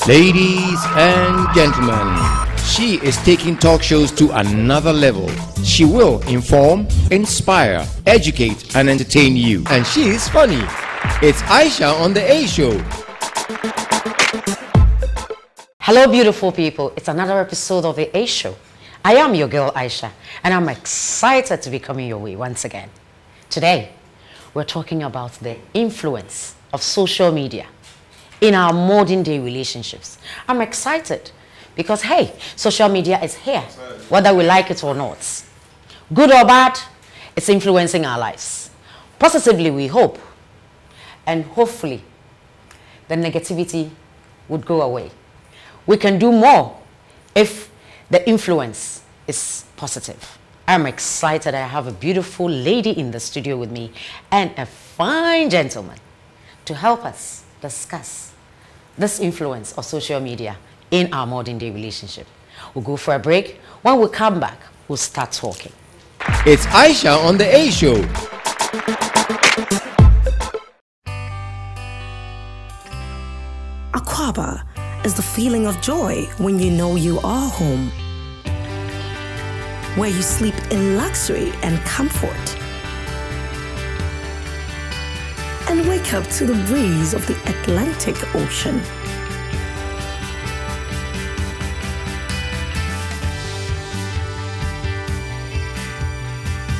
Ladies and gentlemen, she is taking talk shows to another level. She will inform, inspire, educate, and entertain you. And she is funny. It's Aisha on the A Show. Hello, beautiful people. It's another episode of the A Show. I am your girl, Aisha, and I'm excited to be coming your way once again. Today, we're talking about the influence of social media in our modern day relationships. I'm excited because, hey, social media is here, whether we like it or not. Good or bad, it's influencing our lives. Positively, we hope, and hopefully, the negativity would go away. We can do more if the influence is positive. I'm excited. I have a beautiful lady in the studio with me and a fine gentleman to help us discuss this influence of social media in our modern day relationship. We'll go for a break. When we come back, we'll start talking. It's Aisha on the A Show. Akwaaba is the feeling of joy when you know you are home, where you sleep in luxury and comfort, and wake up to the breeze of the Atlantic Ocean.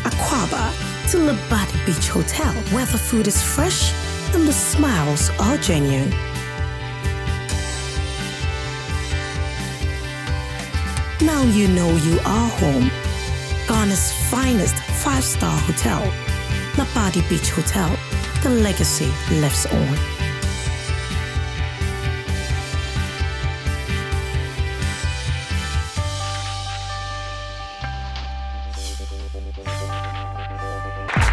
Akwaaba to Labadi Beach Hotel, where the food is fresh and the smiles are genuine. Now you know you are home. Ghana's finest 5-star hotel, Labadi Beach Hotel. The legacy lives on.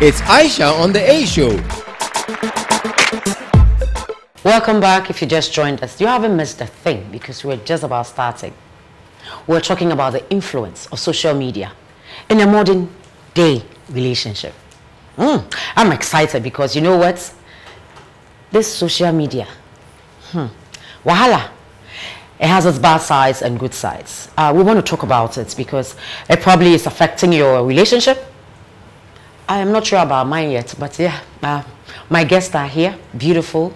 It's Aisha on the A Show. Welcome back. If you just joined us, you haven't missed a thing because we're just about starting. We're talking about the influence of social media in a modern day relationship. I'm excited because you know what? This social media, wahala, it has its bad sides and good sides. We want to talk about it because it probably is affecting your relationship. I am not sure about mine yet, but yeah, my guests are here. Beautiful,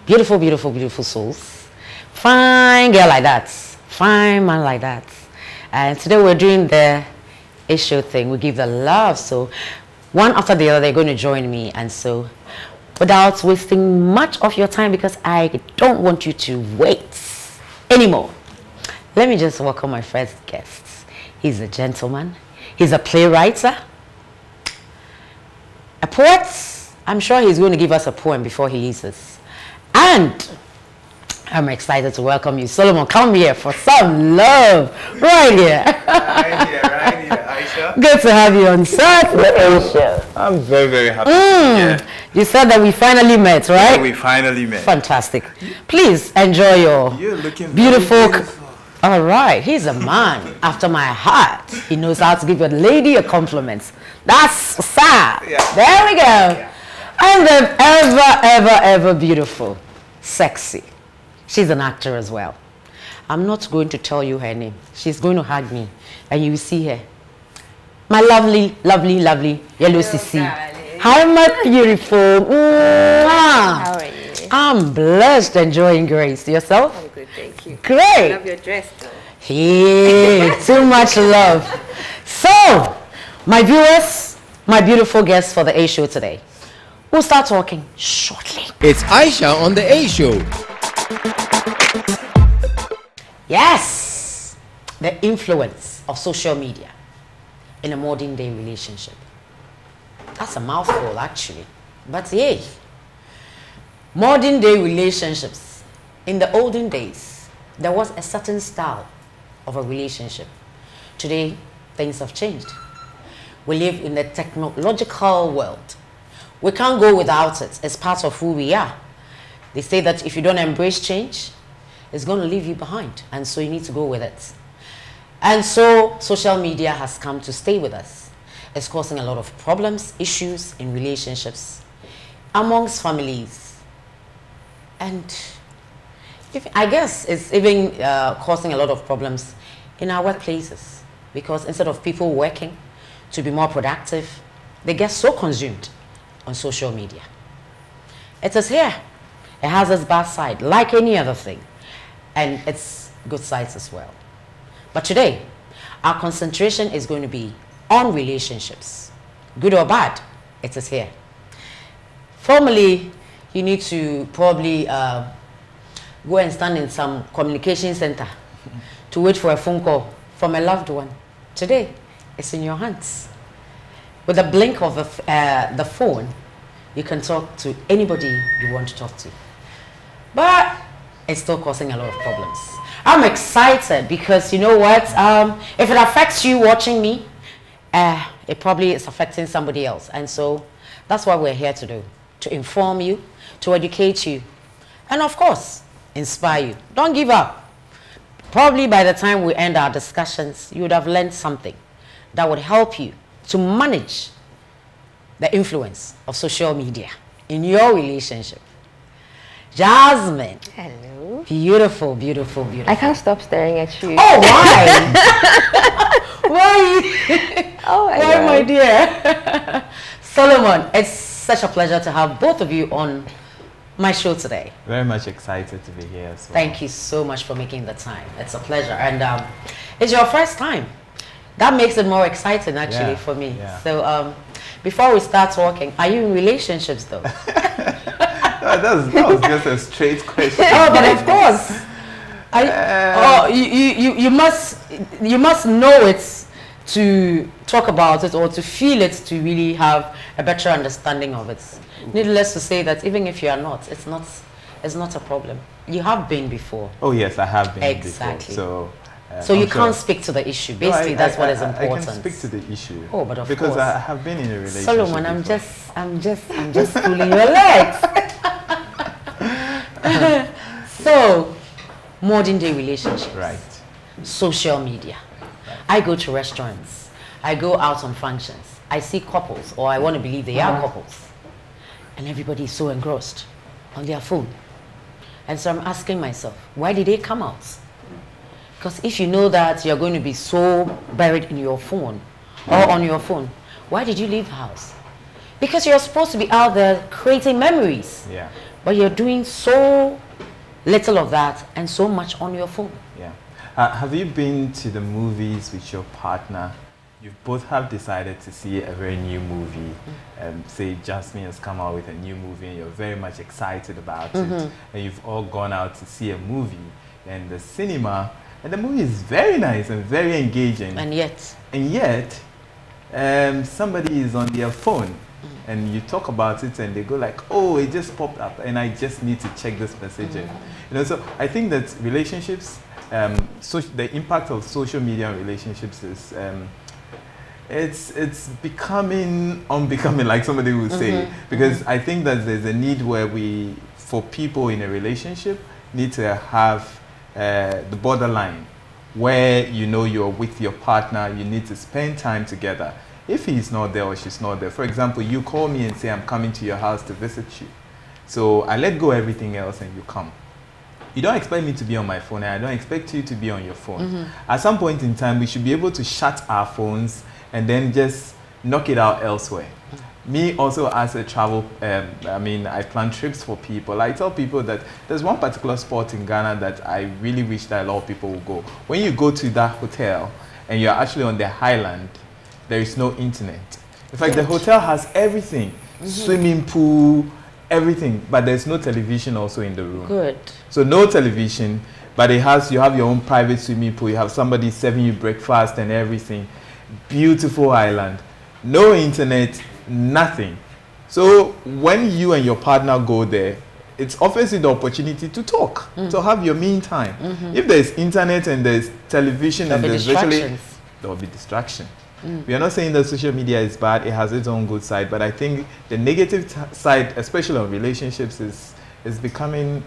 beautiful, beautiful, beautiful souls. Fine girl like that. Fine man like that. And today we're doing the issue thing. We give the love. So one after the other, they're going to join me. And so without wasting much of your time, because I don't want you to wait anymore, let me just welcome my first guest. He's a gentleman. He's a playwright, a poet. I'm sure he's going to give us a poem before he leaves us. And I'm excited to welcome you. Solomon, come here for some love. Right here. Right here, Aisha. Good to have you on set. I'm very, very happy to be here. You said that we finally met, right? Yeah, we finally met. Fantastic. Please enjoy your You're looking beautiful. beautiful. All right. He's a man after my heart. He knows how to give a lady a compliment. That's sad. Yeah. There we go. Yeah. And then ever beautiful, sexy. She's an actor as well. I'm not going to tell you her name. She's going to hug me, and you will see her. My lovely, lovely, lovely Yellow Sisi. Hi, my beautiful. How are you? I'm blessed, enjoying grace. Yourself? I'm good, thank you. Great. I love your dress, though. Hey, too much love. So, my viewers, my beautiful guests for the A Show today, we'll start talking shortly. It's Aisha on the A Show. Yes, the influence of social media in a modern day relationship. That's a mouthful, actually. But yay, modern day relationships. In the olden days, there was a certain style of a relationship. Today, things have changed. We live in a technological world. We can't go without it. It's part of who we are. They say that if you don't embrace change, it's going to leave you behind. And so you need to go with it. And so social media has come to stay with us. It's causing a lot of problems, issues in relationships, amongst families. And I guess it's even causing a lot of problems in our workplaces, because instead of people working to be more productive, they get so consumed on social media. It is here. It has its bad side, like any other thing, and its good sides as well. But today, our concentration is going to be on relationships. Good or bad, it is here. Formally, you need to probably go and stand in some communication center to wait for a phone call from a loved one. Today, it's in your hands. With a blink of the phone, you can talk to anybody you want to talk to. But it's still causing a lot of problems. I'm excited because, you know what, if it affects you watching me, it probably is affecting somebody else. And so that's what we're here to do, to inform you, to educate you, and of course, inspire you. Don't give up. Probably by the time we end our discussions, you would have learned something that would help you to manage the influence of social media in your relationship. Jasmine. Hello. Beautiful, beautiful, beautiful. I can't stop staring at you. Oh, why? Why? Oh, why, my dear? Solomon, it's such a pleasure to have both of you on my show today. Very much excited to be here as well. Thank you so much for making the time. It's a pleasure. And it's your first time. That makes it more exciting, actually, for me. Yeah. So before we start talking, are you in relationships, though? that was just a straight question. Oh, but of course. You must know it to talk about it, or to feel it to really have a better understanding of it. Needless to say that even if you are not, it's not a problem. You have been before. Oh yes, I have been exactly. before. So you can't speak to the issue. Basically, that's what is important. I can speak to the issue. Oh, but of course. Because I have been in a relationship. Solomon, I'm just pulling your legs. So, modern day relationships. Right. Social media. Right. I go to restaurants. I go out on functions. I see couples, or I want to believe they are couples. And everybody is so engrossed on their phone. And so I'm asking myself, why did they come out? Because if you know that you're going to be so buried in your phone or on your phone, why did you leave the house? Because you're supposed to be out there creating memories. Yeah. But you're doing so little of that and so much on your phone. Yeah. Have you been to the movies with your partner? You both have decided to see a very new movie. Say Jasmine has come out with a new movie and you're very much excited about it. And you've all gone out to see a movie in the cinema. And the movie is very nice and very engaging. And yet, somebody is on their phone and you talk about it and they go like, oh, it just popped up and I just need to check this message. And, you know, so I think that relationships, the impact of social media on relationships is, it's becoming unbecoming, like somebody would say, because I think that there's a need where for people in a relationship, need to have the borderline where you know you're with your partner, you need to spend time together. If he's not there or she's not there, for example, you call me and say I'm coming to your house to visit you. So I let go everything else and you come. You don't expect me to be on my phone and I don't expect you to be on your phone. At some point in time, we should be able to shut our phones and then just knock it out elsewhere. Me also as a travel, I plan trips for people. I tell people that there's one particular spot in Ghana that I really wish that a lot of people would go. When you go to that hotel and you're actually on the highland, there is no internet. In fact, the hotel has everything, swimming pool, everything, but there's no television also in the room. good. So no television, but you have your own private swimming pool. You have somebody serving you breakfast and everything. Beautiful island, no internet, nothing. So when you and your partner go there, it offers you the opportunity to talk, to have your mean time. If there's internet and there's television and there's virtually, there will be distraction. We are not saying that social media is bad, it has its own good side, but I think the negative side, especially on relationships, is becoming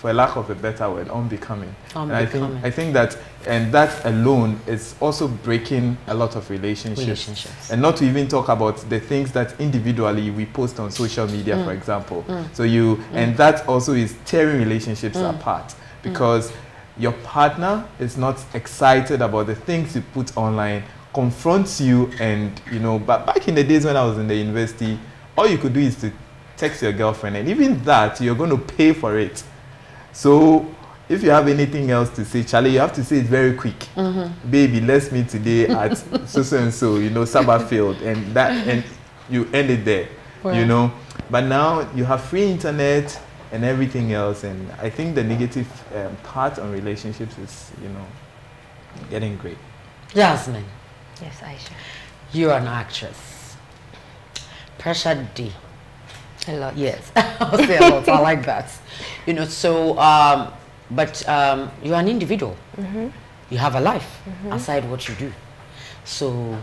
for a lack of a better word, unbecoming. And Unbecoming. I think that, and that alone is also breaking a lot of relationships. And not to even talk about the things that individually we post on social media, for example. So and that also is tearing relationships apart, because your partner is not excited about the things you put online, confronts you, and but back in the days when I was in the university, all you could do is to text your girlfriend, and even that you're going to pay for it. So if you have anything else to say, Charlie, you have to say it very quick. Baby, let's meet today at so and so, Sabbathfield, and you end it there. Well. But now you have free internet and everything else, and I think the negative part on relationships is getting great. Jasmine, Yes, Aisha. you're an actress. Pressure D. A lot. Yes, I'll say a lot. I like that. So, but you're an individual. You have a life aside what you do. So,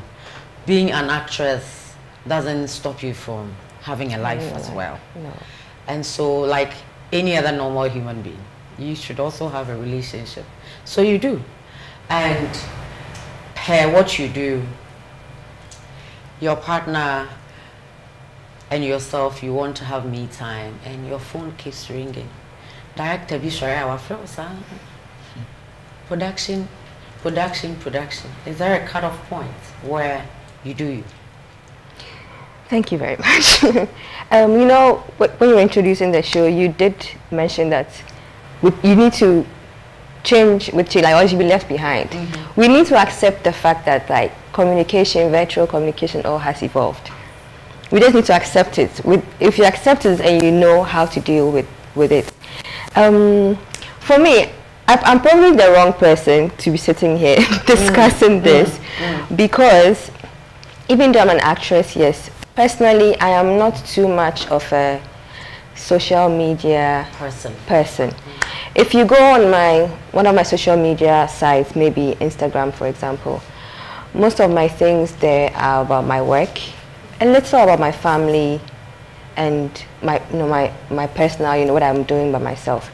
being an actress doesn't stop you from having a life as well. No. And so, like any other normal human being, you should also have a relationship. So you do. And per what you do, your partner and yourself, you want to have me time, and your phone keeps ringing. Director, be sure our flows, production. Is there a cutoff point where you do you? Thank you very much. When you were introducing the show, you did mention that you need to change with you, or you'll be left behind. We need to accept the fact that communication, virtual communication, all has evolved. We just need to accept it. If you accept it and you know how to deal with it. For me, I'm probably the wrong person to be sitting here discussing this, because even though I'm an actress, yes, personally I am not too much of a social media person. If you go on one of my social media sites, maybe Instagram for example, most of my things there are about my work, a little about my family, and my personal, what I'm doing by myself.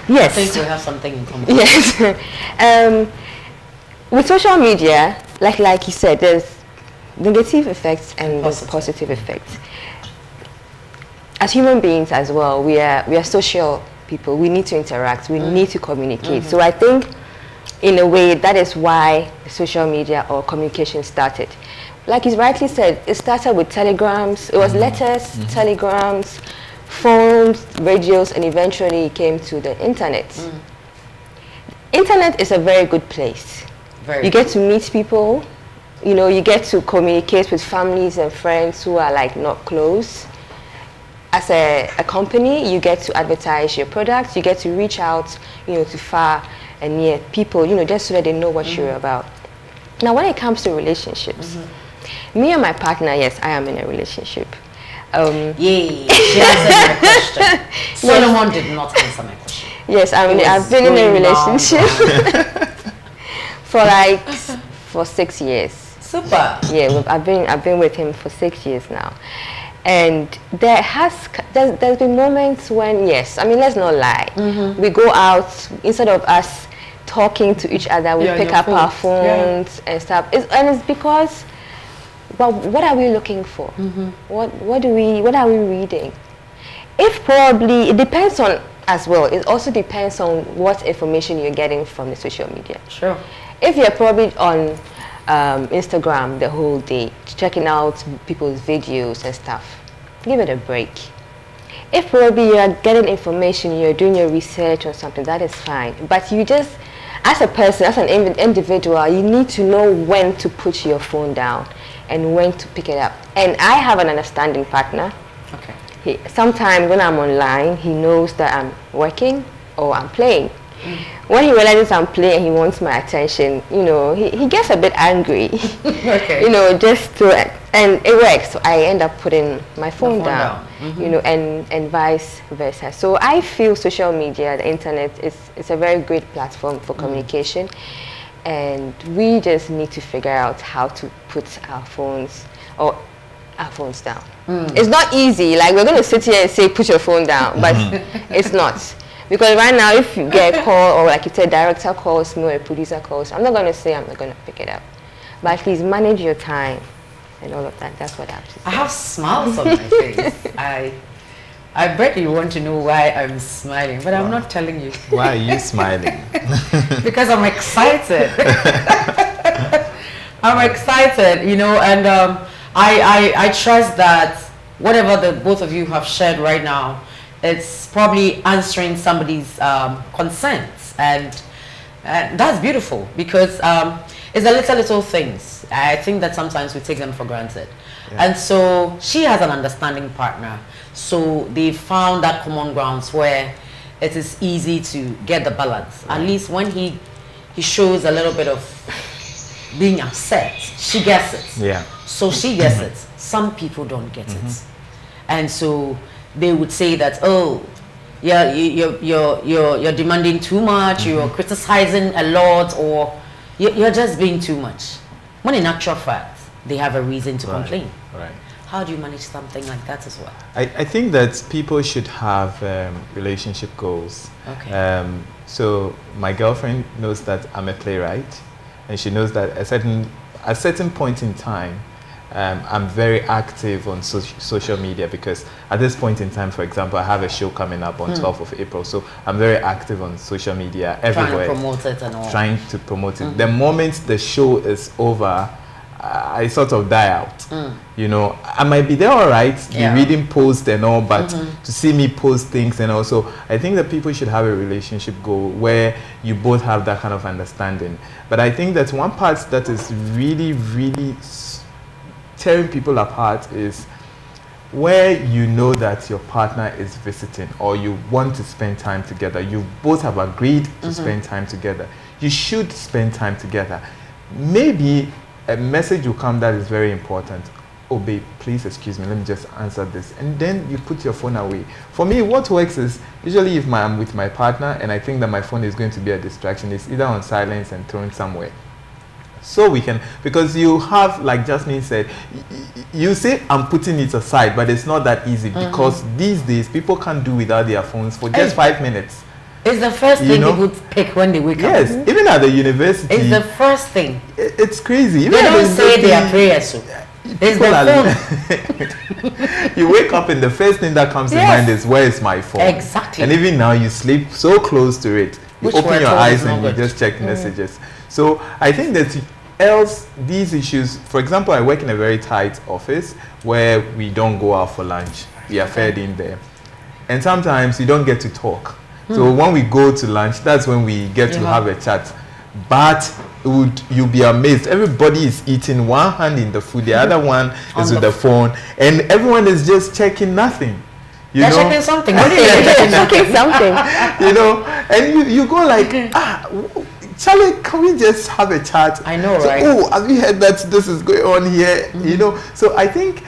Yes. I think we have something in common. Yes. With social media, like you said, there's negative effects and there's positive effects. As human beings as well, we are social people. We need to interact. We need to communicate. So I think, in a way, that is why social media or communication started. Like you rightly said, it started with telegrams. It was letters, telegrams, phones, radios, and eventually it came to the internet. Internet is a very good place. You get to meet people. You get to communicate with families and friends who are not close. As a company, you get to advertise your products. You get to reach out, to far and near people, just so that they know what you're about. Now, when it comes to relationships, me and my partner, yes, I am in a relationship. Yay, she answered my question. Solomon did not answer my question. Yes, I've been in a relationship for 6 years. Super. Yeah, I've been with him for 6 years now, and there's been moments when, yes, let's not lie, we go out, instead of us talking to each other, we pick up our phones and stuff. It's because, well, what are we looking for? What are we reading? If probably, it depends on as well. It also depends on what information you're getting from the social media. Sure. If you're probably on Instagram the whole day, checking out people's videos and stuff, give it a break. If probably you're getting information, you're doing your research or something, that is fine. But you just, as a person, as an individual, you need to know when to put your phone down and when to pick it up. And I have an understanding partner. Okay. Sometimes when I'm online, he knows that I'm working or I'm playing. When he realizes I'm playing and he wants my attention, he gets a bit angry. Okay. Just to, and it works. So I end up putting my phone down. And vice versa. So I feel social media, the internet, is a very great platform for communication, and we just need to figure out how to put our phones or our phones down. It's not easy. Like, we're going to sit here and say, put your phone down, but it's not. Because right now, if you get a call, or like you said, director calls me or a producer calls, I'm not going to say I'm not going to pick it up. But please manage your time and all of that. That's what I have to say. I have smiles on my face. I bet you want to know why I'm smiling, but I'm not telling you. Why are you smiling? Because I'm excited. I'm excited, you know, and I trust that whatever the both of you have shared right now, it's probably answering somebody's concerns, and that's beautiful, because it's the little things. I think that sometimes we take them for granted. Yeah. And so she has an understanding partner. So they found that common grounds where it is easy to get the balance. At least when he shows a little bit of being upset, she gets it. Yeah. So she gets it. Some people don't get it. And so they would say that, oh, yeah, you're demanding too much, you're criticizing a lot, or you're just being too much. When in actual fact, they have a reason to complain. Right. How do you manage something like that as well? I think that people should have relationship goals. Okay. So my girlfriend knows that I'm a playwright, and she knows that at a certain point in time, I'm very active on social media, because at this point in time, for example, I have a show coming up on 12th of April. So I'm very active on social media everywhere. Trying to promote it and all. Trying to promote it. The moment the show is over, I sort of die out. You know, I might be there all right, be reading posts and all, but to see me post things and also, I think that people should have a relationship goal where you both have that kind of understanding. But I think that one part that is really, really tearing people apart is where you know that your partner is visiting or you want to spend time together. You both have agreed to spend time together. You should spend time together. Maybe a message will come that is very important. Oh babe, please excuse me, let me just answer this. And then you put your phone away. For me, what works is, usually if I'm with my partner and I think that my phone is going to be a distraction, it's either on silence and thrown somewhere. So we can, because you have, like Jasmine said, you say I'm putting it aside, but it's not that easy, because these days people can't do without their phones for just 5 minutes. It's the first thing people pick when they wake up. Yes, even at the university. It's the first thing. It's crazy. Even they don't say their prayers. So. It's the phone. You wake up and the first thing that comes to mind is, where is my phone? Exactly. And even now you sleep so close to it. You open your eyes and you just check messages. So I think that else these issues, for example, I work in a very tight office where we don't go out for lunch. We are fed in there. And sometimes you don't get to talk. So when we go to lunch, that's when we get to have a chat. But you'll be amazed. Everybody is eating, one hand in the food, the other one is with the phone, and everyone is just checking nothing. They're checking something. What are you checking something? You know, and you go like, Charlie, can we just have a chat? I know, so, right? Oh, have you heard that this is going on here? You know, so I think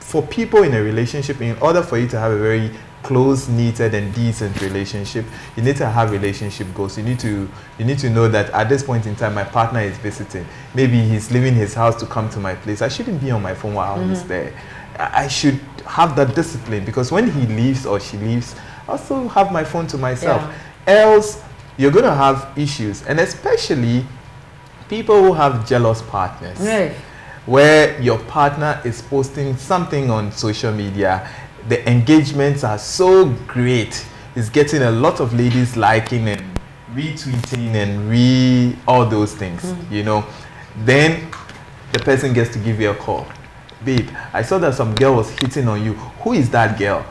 for people in a relationship, in order for you to have a very close, knitted and decent relationship, you need to have relationship goals. You need to know that at this point in time, my partner is visiting. Maybe he's leaving his house to come to my place. I shouldn't be on my phone while he's there. I should have that discipline, because when he leaves or she leaves, I also have my phone to myself. Else, you're going to have issues, and especially people who have jealous partners, where your partner is posting something on social media. The engagements are so great. It's getting a lot of ladies liking and retweeting and all those things, you know. Then the person gets to give you a call. Babe, I saw that some girl was hitting on you. Who is that girl?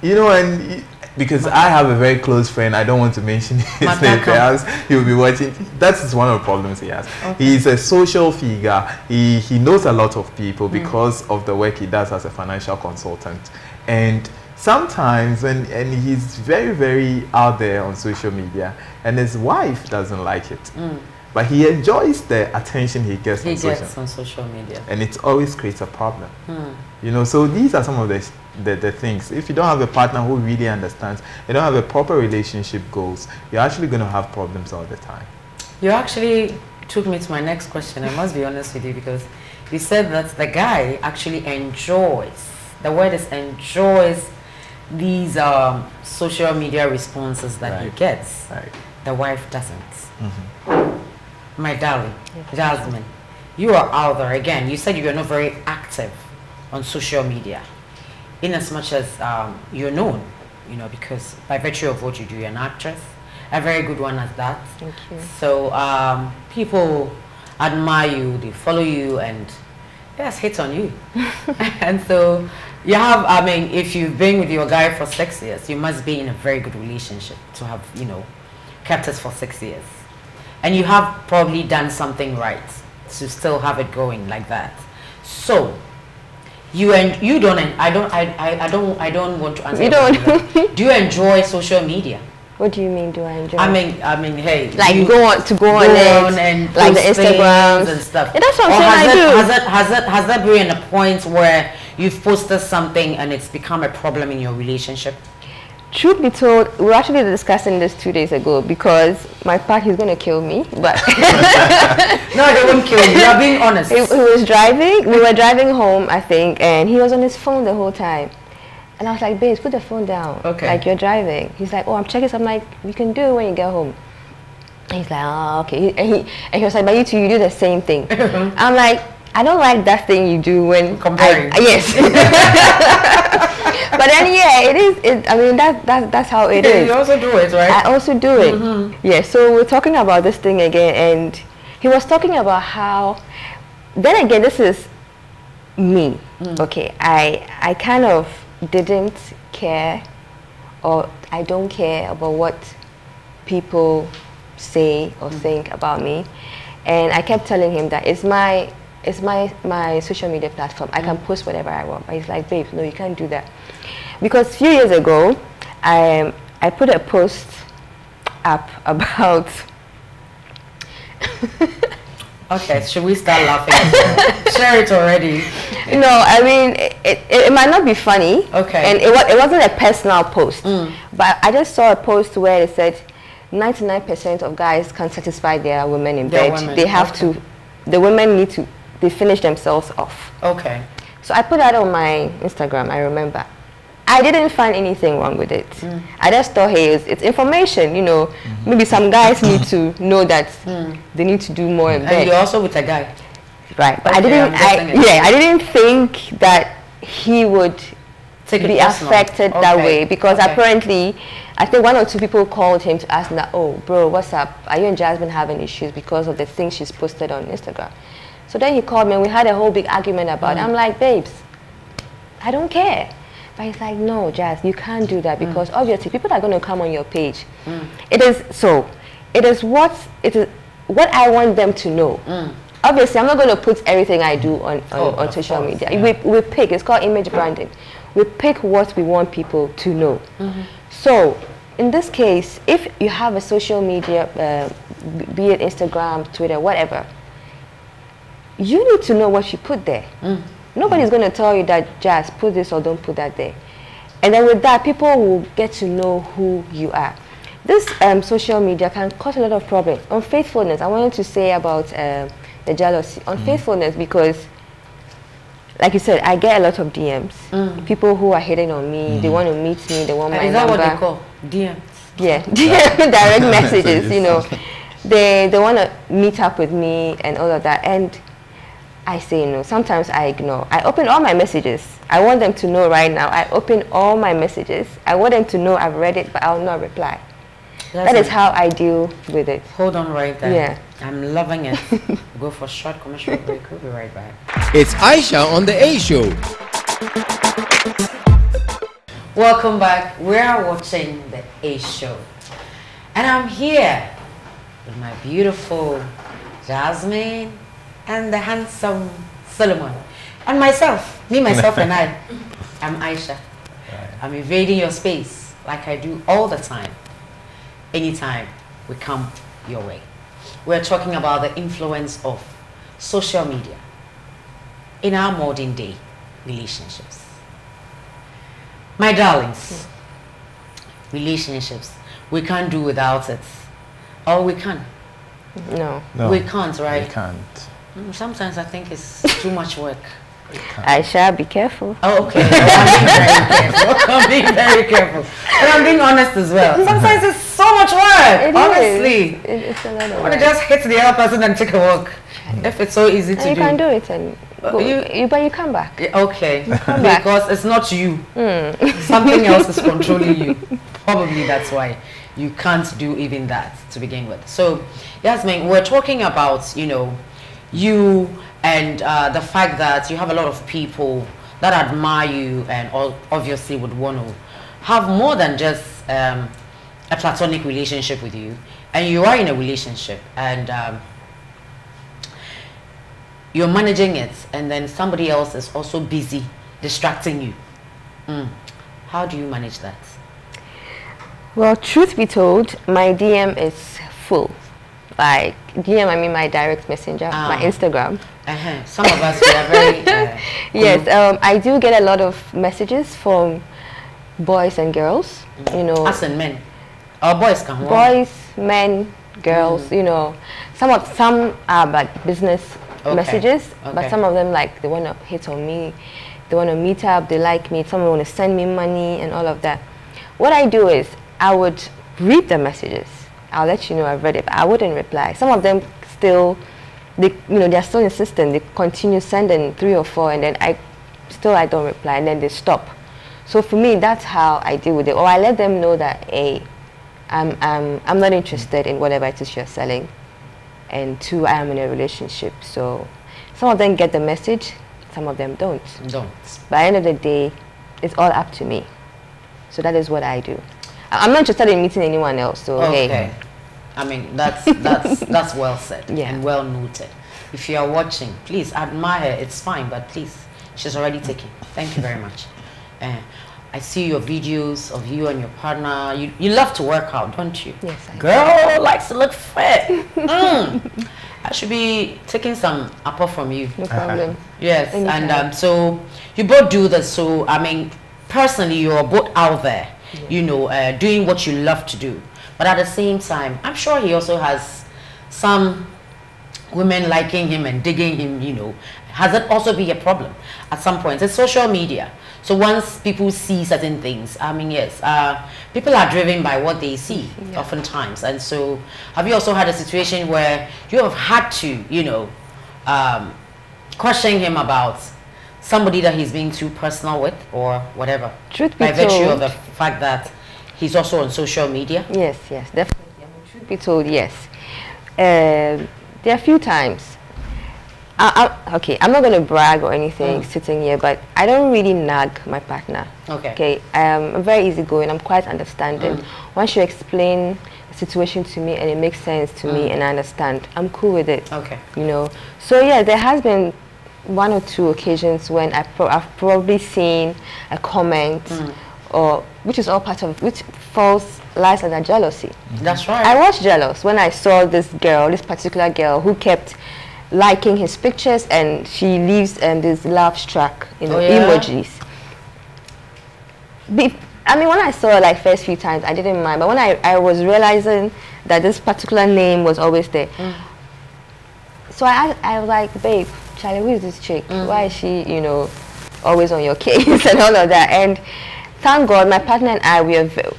You know, and because I have a very close friend, I don't want to mention his name, perhaps he'll be watching. That's one of the problems he has. He's a social figure. He knows a lot of people because of the work he does as a financial consultant. And sometimes, and he's very, very out there on social media, and his wife doesn't like it. But he enjoys the attention he gets on social media. And it always creates a problem. You know, so these are some of the things. If you don't have a partner who really understands, you don't have a proper relationship goals, you're actually going to have problems all the time. You actually took me to my next question. I must be honest with you, because you said that the guy actually enjoys, the word is enjoys, these social media responses that he gets. Right. The wife doesn't. My darling, Jasmine, you are out there again. You said you are not very active on social media, in as much as you're known, you know, because by virtue of what you do, you're an actress, a very good one at that. Thank you. So people admire you, they follow you, and yes, hit on you. And so you have, I mean, if you've been with your guy for 6 years, you must be in a very good relationship to have, you know, kept us for 6 years. And you have probably done something right to still have it going like that. So you don't, I don't want to answer. You don't. Do you enjoy social media? What do you mean? Do I enjoy? I mean, hey, like you go on it, and like the post Instagrams and stuff. Yeah, that's what Or I'm saying. has that been a point where you've posted something and it's become a problem in your relationship? Truth be told, we were actually discussing this 2 days ago because my partner is going to kill me. But no, they won't kill you. You're being honest. He was driving. We were driving home, I think, and he was on his phone the whole time. And I was like, babes, put the phone down. Okay. Like, you're driving. He's like, oh, I'm checking. So I'm like, we can do it when you get home. And he's like, oh, okay. And he was like, but you two, you do the same thing. I'm like, I don't like that thing you do when comparing. Yes. But then, yeah, it is. I mean, that's how it is. You also do it, right? I also do it. Yeah. So we're talking about this thing again, and he was talking about how. Then again, this is me. Okay. I kind of didn't care, or I don't care about what people say or think about me, and I kept telling him that it's my social media platform. I can post whatever I want. But he's like, babe, no, you can't do that, because a few years ago I put a post up about okay, should we start laughing? Share it already. No, I mean, it might not be funny. Okay. And it wasn't a personal post. But I just saw a post where it said 99% of guys can't satisfy their women in bed. Women. They have to, the women need to, they finish themselves off. Okay. So I put that on my Instagram, I remember. I didn't find anything wrong with it. I just thought, hey, it's information, you know. Maybe some guys need to know that they need to do more in bed. And you're also with a guy. Right, but Okay, I didn't think that he would be affected that way, because apparently, I think 1 or 2 people called him to ask him that, oh, bro, what's up? Are you and Jasmine having issues because of the things she's posted on Instagram? So then he called me and we had a whole big argument about it. I'm like, babes, I don't care. But he's like, no, Jazz, you can't do that, because obviously people are going to come on your page. It is what I want them to know. Obviously, I'm not going to put everything I do on social media. Yeah. We pick, it's called image branding. We pick what we want people to know. So, in this case, if you have a social media, be it Instagram, Twitter, whatever, you need to know what you put there. Nobody's going to tell you that, Jazz, put this or don't put that there. And then with that, people will get to know who you are. This social media can cause a lot of problems. Unfaithfulness, I wanted to say about the jealousy. Unfaithfulness, because, like you said, I get a lot of DMs. People who are hitting on me, they want to meet me, they want my number. Is that what they call DMs? Yeah, direct messages, you know. They want to meet up with me and all of that. And I say no. Sometimes I ignore. I open all my messages. I want them to know right now. I open all my messages. I want them to know I've read it, but I'll not reply. That is how I deal with it. Hold on right there. Yeah. I'm loving it. Go for a short commercial break. We'll be right back. It's Aisha on the A Show. Welcome back. We are watching the A Show. And I'm here with my beautiful Jasmine and the handsome Solomon. And myself, myself and I. I'm Aisha. I'm invading your space like I do all the time. Anytime we come your way. We're talking about the influence of social media in our modern day relationships. My darlings, relationships, we can't do without it. Or we can. No. We can't, right? We can't. Sometimes I think it's too much work. I shall be careful. Oh, okay. I'm being very careful. And I'm being honest as well. Sometimes it's so much work. Honestly. It's a lot of I work. want to just hit the other person and take a walk. If it's so easy to do. You can do it, and but you come back. Okay. Come back. Because it's not you. Something else is controlling you. Probably that's why you can't do even that to begin with. So, Yasmin, we're talking about, you know, you and the fact that you have a lot of people that admire you and obviously would want to have more than just a platonic relationship with you. And you are in a relationship and you're managing it, and then somebody else is also busy distracting you. How do you manage that? Well, truth be told, my DM is full. Like DM, I mean my direct messenger, my Instagram. Some of us, we are very... yes, I do get a lot of messages from boys and girls, you know. Us and men. Our boys come. Boys, men, girls, you know. Some are like business messages, but some of them, like, they want to hit on me. They want to meet up, they like me. Some want to send me money and all of that. What I do is, I would read the messages. I'll let you know I've read it, but I wouldn't reply. Some of them still, they're still insistent. They continue sending 3 or 4, and then I don't reply, and then they stop. So for me, that's how I deal with it. Or I let them know that, hey, I'm not interested in whatever it is you're selling, and 2, I am in a relationship. So some of them get the message, some of them don't. By the end of the day, it's all up to me. So that is what I do. I'm not interested in meeting anyone else. So hey. I mean, that's well said and well noted. If you are watching, please admire her. It's fine, but please, she's already taken. Thank you very much. I see your videos of you and your partner. You love to work out, don't you? Yes, I do. Girl likes to look fit. I should be taking some apple from you. No problem. Yes, and so you both do this. So I mean, personally, you're both out there, you know, doing what you love to do. But at the same time, I'm sure he also has some women liking him and digging him, you know. Has it also be a problem at some point? It's social media. So once people see certain things, I mean, yes, people are driven by what they see oftentimes. And so have you also had a situation where you have had to, you know, question him about somebody that he's being too personal with or whatever? Truth be by told, virtue of the fact that he's also on social media? Yes, definitely. I mean, truth be told, yes. There are a few times. Okay, I'm not going to brag or anything sitting here, but I don't really nag my partner. Okay. I'm very easygoing. I'm quite understanding. Once you explain the situation to me and it makes sense to me and I understand, I'm cool with it. Okay. You know. So yeah, there has been 1 or 2 occasions when I've probably seen a comment or which is all part of which lies under jealousy. That's right. I was jealous when I saw this particular girl who kept liking his pictures, and she leaves this laugh track, you know, emojis. I mean, when I saw it like first few times, I didn't mind, but when I was realizing that this particular name was always there, so I was like, babe, Charlie, who is this chick? Why is she, you know, always on your case and all of that? And thank God, my partner and I,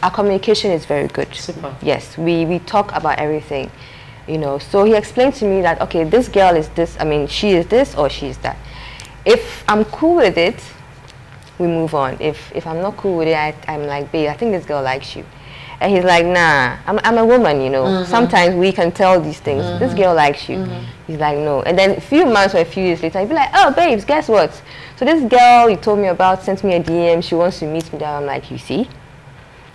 our communication is very good. Super. Yes, we talk about everything. You know, so he explained to me that, okay, this girl is this, I mean, she is this or she is that. If I'm cool with it, we move on. If I'm not cool with it, I'm like, babe, I think this girl likes you. And he's like, nah, I'm a woman, you know. Sometimes we can tell these things. This girl likes you. He's like, no. And then a few months or a few years later, he'd be like, oh, babes, guess what? So this girl you told me about sent me a DM. She wants to meet me there. I'm like, you see?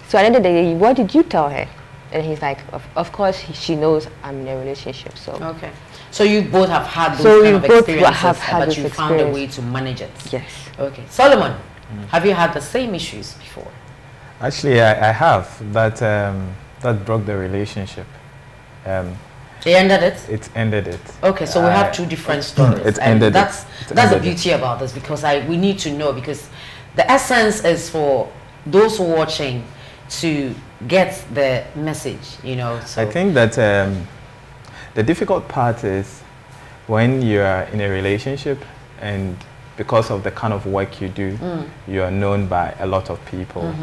So at the end of the day, what did you tell her? And he's like, of course, she knows I'm in a relationship. So okay. So you both have had those kind of experiences, but you found a way to manage it. Yes. Okay. Solomon, have you had the same issues before? Actually, I have. That broke the relationship. They ended it? It ended it. Okay, so we have 2 different stories. It ended that's the beauty about this, because we need to know, because the essence is for those watching to get the message, you know. So I think that the difficult part is when you're in a relationship and because of the kind of work you do, you are known by a lot of people.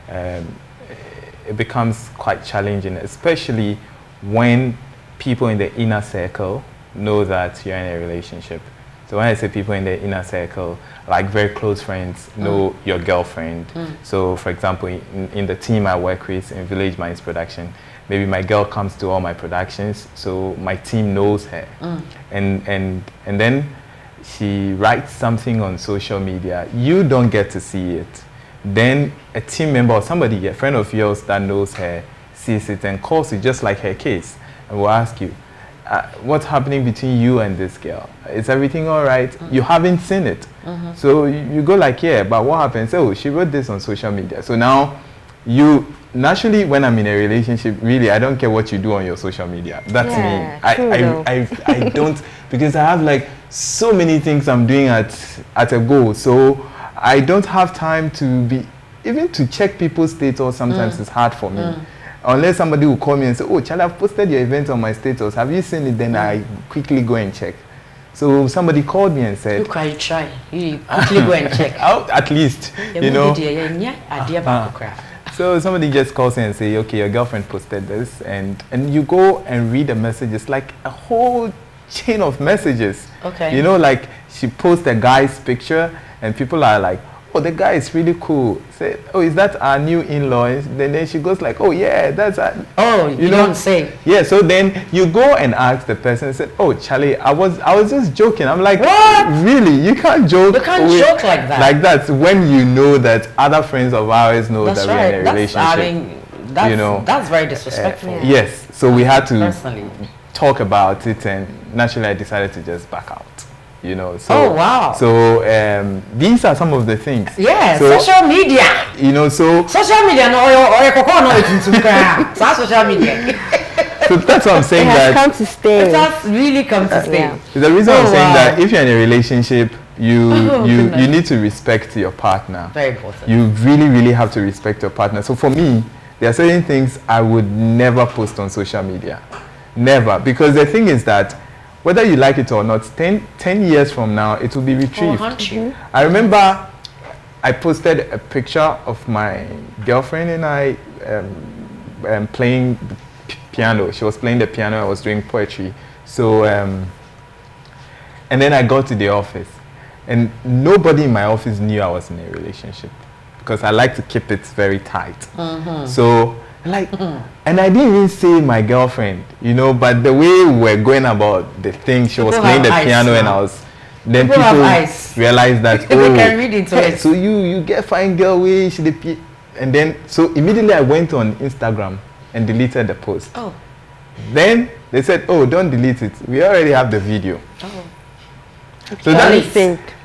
It becomes quite challenging, especially when people in the inner circle know that you're in a relationship. So when I say people in the inner circle, like very close friends know your girlfriend. So for example, in the team I work with in Village Minds Production, maybe my girl comes to all my productions, so my team knows her. And then she writes something on social media, you don't get to see it. Then a team member or somebody, a friend of yours that knows her, sees it and calls you, just like her case, and will ask you, what's happening between you and this girl? Is everything all right? You haven't seen it. So you go like, yeah, but what happens? Oh, she wrote this on social media. So now you, naturally, when I'm in a relationship, really, I don't care what you do on your social media. That's me. I don't, because I have like so many things I'm doing at a go. So I don't have time to be, even to check people's status sometimes it's hard for me. Unless somebody will call me and say, oh, Charlie, I've posted your event on my status. Have you seen it? Then I quickly go and check. So somebody called me and said, you quite try. You quickly go and check. At least, you know. So somebody just calls in and say, okay, your girlfriend posted this. And you go and read the messages, like a whole chain of messages. Okay. You know, like she posts a guy's picture and people are like, oh, the guy is really cool. Say, oh, is that our new in-law? Then she goes like, oh yeah, that's our, oh, you don't say. Yeah, so then you go and ask the person and say, oh, Charlie, I was just joking. I'm like, what? Really? You can't joke. You can't joke like that. Like that when you know that other friends of ours know that we're in a relationship. That's, you know, that's very disrespectful. Yes, so we had to personally talk about it, and naturally I decided to just back out. You know, so oh wow. So these are some of the things. Yeah, so, social media. You know, so social media social media. So that's what I'm saying. It has come to stay. It has really come to stay. Yeah. The reason I'm saying that if you're in a relationship, you need to respect your partner. Very important. You really have to respect your partner. So for me, there are certain things I would never post on social media. Never. Because the thing is that whether you like it or not, 10 years from now, it will be retrieved. I remember I posted a picture of my girlfriend and I playing piano. She was playing the piano, I was doing poetry. So, and then I got to the office. And nobody in my office knew I was in a relationship. Because I like to keep it very tight. So, like, and I didn't even say my girlfriend, you know, but the way we were going about the thing, she was playing the piano and I was, then people realized that, oh, can read into it. So you get fine girl way, and then, so immediately I went on Instagram and deleted the post. Oh. Then they said, oh, don't delete it. We already have the video. Oh.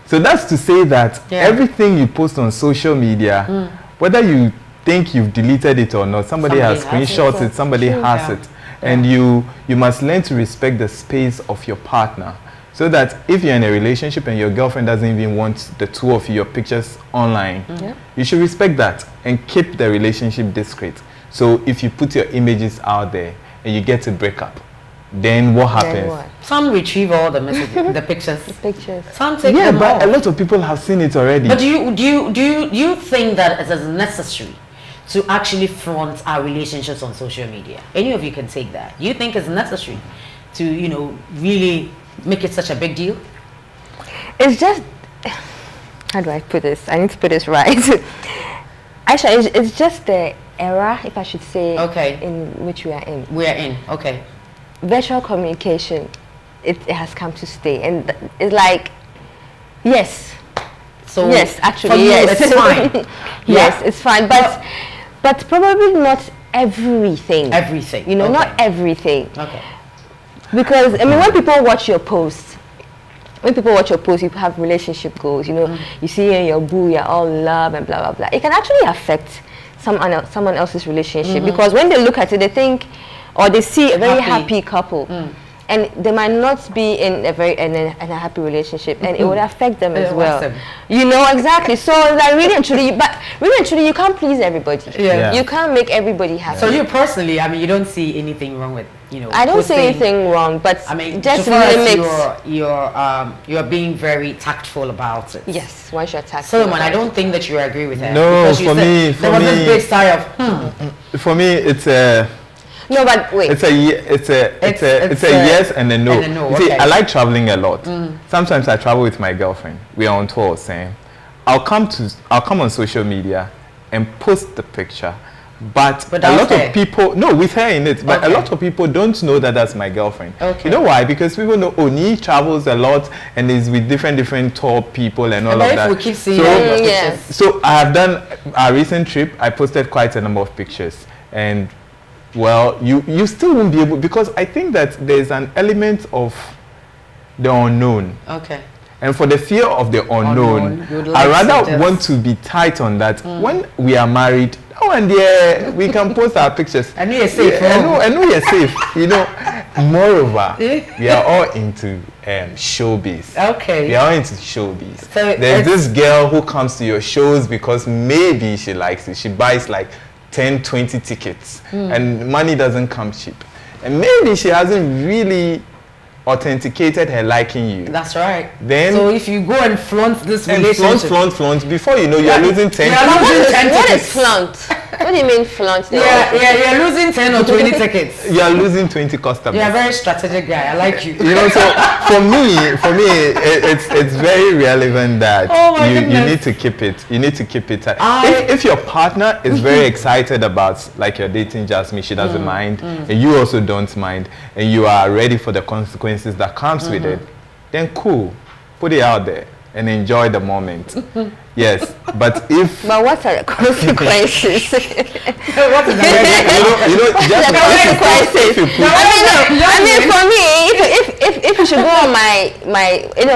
So that's to say that everything you post on social media, whether you think you've deleted it or not, somebody has screenshot it, somebody has it, and you must learn to respect the space of your partner, so that if you're in a relationship and your girlfriend doesn't even want the two of your pictures online, you should respect that and keep the relationship discreet. So if you put your images out there and you get to break up, then what happens? Some retrieve all the messages, the pictures. Some take them but a lot of people have seen it already. But do you think that it is necessary to actually front our relationships on social media? Any of you can take that. You think it's necessary to, you know, really make it such a big deal? It's just, how do I put this? I need to put this right. Actually, it's just the era, if I should say, in which we are in. We are in, okay. Virtual communication, it has come to stay, and it's like, yes. So yes, actually, yes, it's fine. Yes, it's fine, but probably not everything. Everything, you know, not everything. Okay. Because I mean, when people watch your posts, you have relationship goals. You know, you see you and your boo, you're all in love and blah blah blah. It can actually affect someone else's relationship, because when they look at it, they think, or they see a very happy couple, and they might not be in a happy relationship, and it would affect them as well. You know, exactly. So like really and truly, you can't please everybody. You can't make everybody happy. So you personally, I mean, you don't see anything wrong with, you know, I don't see anything wrong, but I mean, just you're being very tactful about it. Yes, once you're tactful. Solomon, I don't think that you agree with that. No, for me, there was this big sigh of For me, it's a. No, but wait. It's a yes and a no. And a no. You see, okay. I like traveling a lot. Sometimes I travel with my girlfriend. We are on tour, saying, I'll come on social media and post the picture. But a lot of people, no, with her in it, but a lot of people don't know that that's my girlfriend. Okay. You know why? Because people know Oni travels a lot and is with different tour people and all of that. We keep seeing pictures. So I have done a recent trip. I posted quite a number of pictures, and well, you still won't be able, because I think that there's an element of the unknown. Okay. And for the fear of the unknown, I rather want to be tight on that. When we are married, and yeah, we can post our pictures. I know you're safe. I know you're safe. You know, moreover, we are all into showbiz. Okay. We are all into showbiz. So there's this girl who comes to your shows because maybe she likes it. She buys like 10, 20 tickets, and money doesn't come cheap. And maybe she hasn't really authenticated her liking you. That's right. Then so if you go and flaunt this relationship, flaunt, before you know, you're losing 10. What is flaunt? What do you mean flaunt? You're losing 10 or 20 tickets. You're losing 20 customers. You're a very strategic guy. I like you. You know, so for me, it's very relevant that you need to keep it. You need to keep it. If your partner is very excited about, like you're dating Jasmine, she doesn't mind, and you also don't mind, and you are ready for the consequences that comes with it, then cool, put it out there and enjoy the moment. Yes, but what are the consequences? What is the consequences? I mean, for me, if you should go on